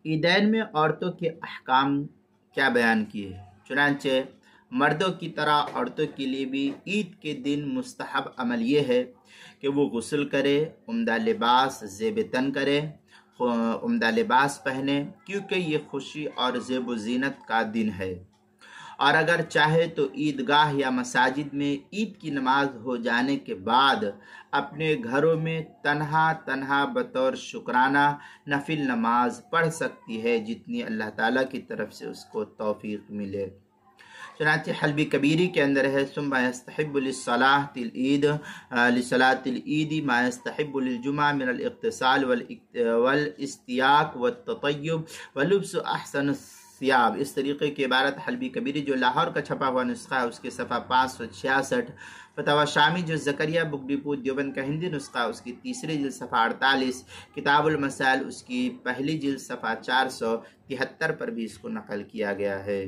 عیدین میں عورتوں کے احکام کیا بیان کیے ہیں؟ چنانچہ مردوں کی طرح عورتوں کے لیے بھی عید کے دن مستحب عمل یہ ہے کہ وہ غسل کرے، عمدہ لباس زیب تن کرے، عمدہ لباس پہنے، کیونکہ یہ خوشی اور زیب و زینت کا دن ہے، اور اگر چاہے تو عیدگاہ یا مساجد میں عید کی نماز ہو جانے کے بعد اپنے گھروں میں تنہا بطور شکرانہ نفل نماز پڑھ سکتی ہے، جتنی اللہ تعالیٰ کی طرف سے اس کو توفیق ملے۔ چنانچہ حلبی کبیری کے اندر ہے ثم یستحب للصلاۃ العید لصلاۃ العید ما یستحب للجمعہ من الاغتسال والاستیاق والتطیب ولبس احسن الثیاب۔ اس طریقے کی عبارت حلبی کبیری جو لاہور کا چھپا ہوا نسخہ ہے اس کے صفحہ 566، فتاوی شامی جو زکریا بک ڈپو دیوبند کا ہندی نسخہ اس کی تیسری جلد صفحہ 48، کتاب المسائل اس کی پہلی جلد صفحہ 473 پر بھی اس کو نقل کیا گیا ہے۔